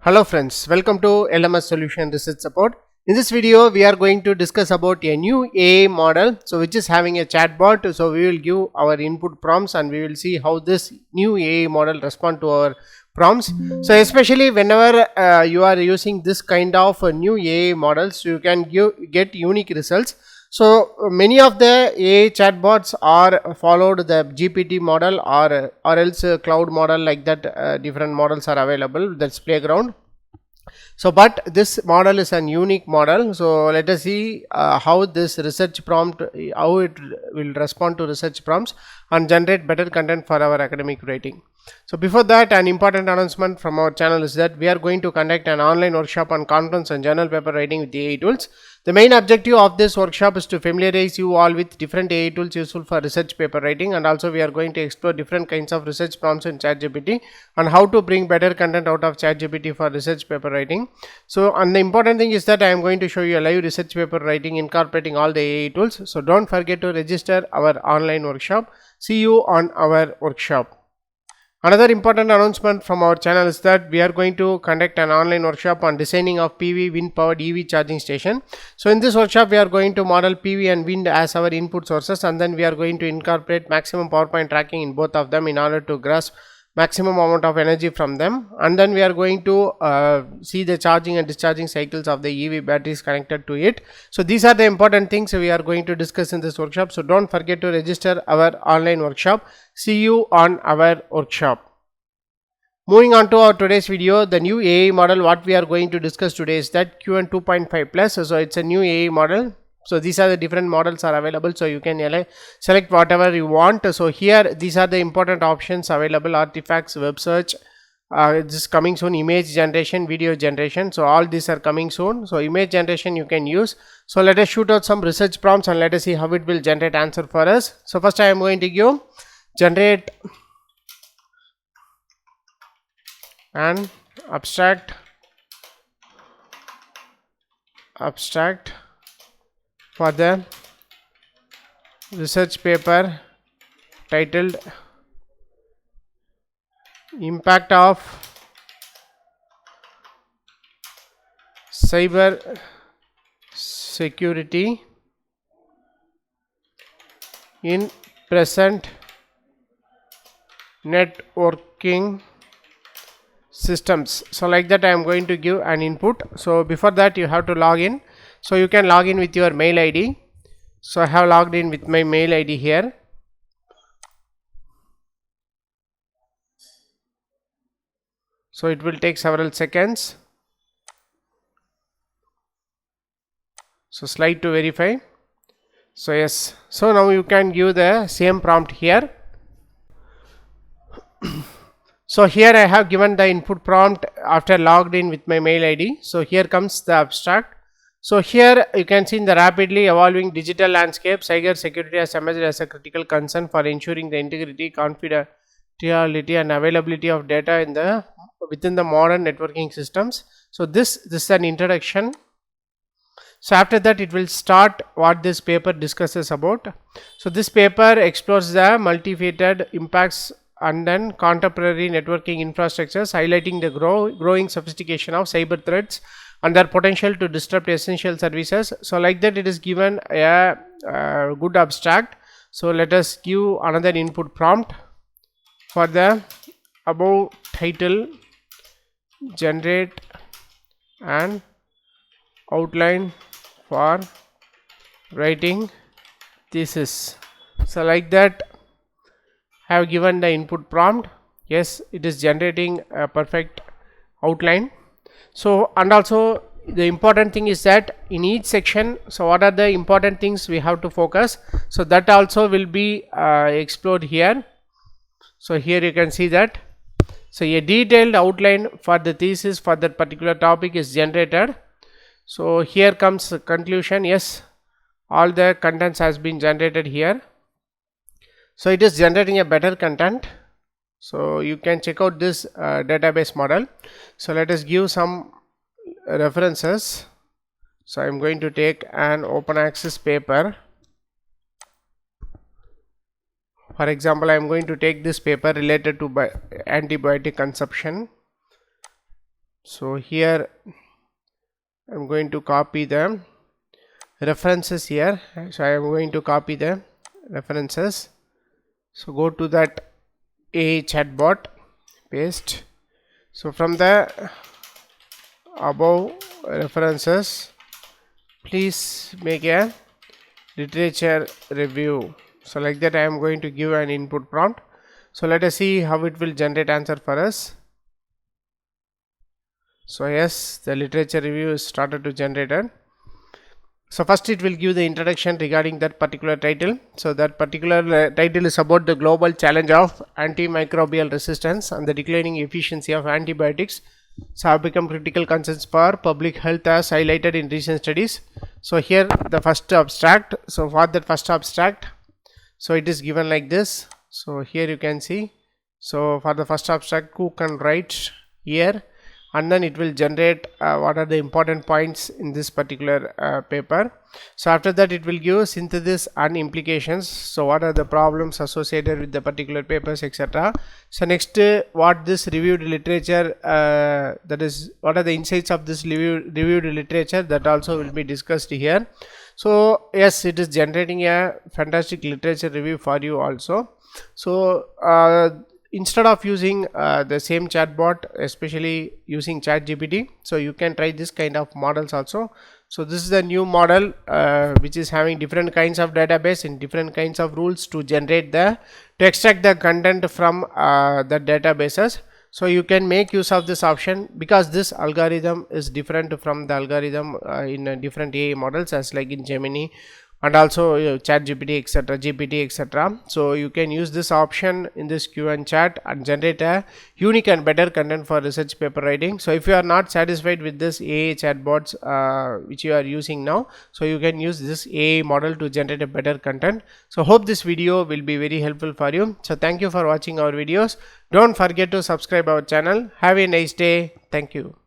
Hello friends, welcome to LMS Solution Research Support. In this video, we are going to discuss about a new AI model, so which is having a chatbot. So we will give our input prompts and we will see how this new AI model respond to our prompts. So especially whenever you are using this kind of new AI models, you can get unique results. So many of the AI chatbots are followed the GPT model or else cloud model, like that. Different models are available, that's playground. So but this model is an unique model. So let us see how this research prompt, how it will respond to research prompts and generate better content for our academic writing. So before that, an important announcement from our channel is that we are going to conduct an online workshop on conference and journal paper writing with AI tools. The main objective of this workshop is to familiarize you all with different AI tools useful for research paper writing, and also we are going to explore different kinds of research prompts in ChatGPT and how to bring better content out of ChatGPT for research paper writing. So, and the important thing is that I am going to show you a live research paper writing incorporating all the AI tools. So don't forget to register our online workshop. See you on our workshop. Another important announcement from our channel is that we are going to conduct an online workshop on designing of PV wind powered EV charging station. So in this workshop, we are going to model PV and wind as our input sources, and then we are going to incorporate maximum power point tracking in both of them in order to grasp maximum amount of energy from them, and then we are going to see the charging and discharging cycles of the EV batteries connected to it. So these are the important things we are going to discuss in this workshop. So don't forget to register our online workshop. See you on our workshop. Moving on to our today's video, the new AI model what we are going to discuss today is that Qwen 2.5 plus. So it's a new AI model. So these are the different models are available, so you can select whatever you want. So here these are the important options available: artifacts, web search, this is coming soon, image generation, video generation. So all these are coming soon. So image generation you can use. So let us shoot out some research prompts and let us see how it will generate answer for us. So first I am going to give generate an abstract for the research paper titled Impact of Cyber Security in Present Networking Systems. So like that I am going to give an input. So before that you have to log in. So you can log in with your mail ID. So I have logged in with my mail ID here. So it will take several seconds. So slide to verify. So yes, so now you can give the same prompt here. So here I have given the input prompt after logged in with my mail ID. So here comes the abstract. So here you can see in the rapidly evolving digital landscape, cyber security has emerged as a critical concern for ensuring the integrity, confidentiality and availability of data within the modern networking systems. So this is an introduction. So after that it will start what this paper discusses about. So this paper explores the multifaceted impacts and then contemporary networking infrastructures, highlighting the growing sophistication of cyber threats and their potential to disrupt essential services. So like that it is given a good abstract. So let us give another input prompt for the above title: generate an outline for writing thesis. So like that I have given the input prompt. Yes, it is generating a perfect outline. So and also the important thing is that in each section, so what are the important things we have to focus, so that also will be explored here. So here you can see that. So a detailed outline for the thesis for that particular topic is generated. So here comes the conclusion. Yes, all the contents has been generated here. So it is generating a better content. So you can check out this database model. So let us give some references. So I am going to take an open access paper. For example, I am going to take this paper related to antibiotic consumption. So here I'm going to copy the references here. So I am going to copy the references. So go to that AI chatbot, paste. So from the above references, please make a literature review. So like that I am going to give an input prompt. So let us see how it will generate answer for us. So yes, the literature review is started to generate it. So first it will give the introduction regarding that particular title. So that particular title is about the global challenge of antimicrobial resistance and the declining efficiency of antibiotics. So have become critical concerns for public health as highlighted in recent studies. So here the first abstract. So for that first abstract, so it is given like this. So here you can see. So for the first abstract, who can write here, and then it will generate what are the important points in this particular paper. So after that it will give synthesis and implications. So what are the problems associated with the particular papers, etc. So next what this reviewed literature, that is what are the insights of this reviewed literature, that also will be discussed here. So yes, it is generating a fantastic literature review for you also. So instead of using the same chatbot, especially using ChatGPT, so you can try this kind of models also. So this is the new model which is having different kinds of database and different kinds of rules to generate to extract the content from the databases. So you can make use of this option because this algorithm is different from the algorithm in different AI models, as like in Gemini and also ChatGPT, etc., GPT, etc. So you can use this option in this Qwen chat and generate a unique and better content for research paper writing. So if you are not satisfied with this AI chatbots which you are using now, so you can use this AI model to generate a better content. So hope this video will be very helpful for you. So thank you for watching our videos. Don't forget to subscribe our channel. Have a nice day. Thank you.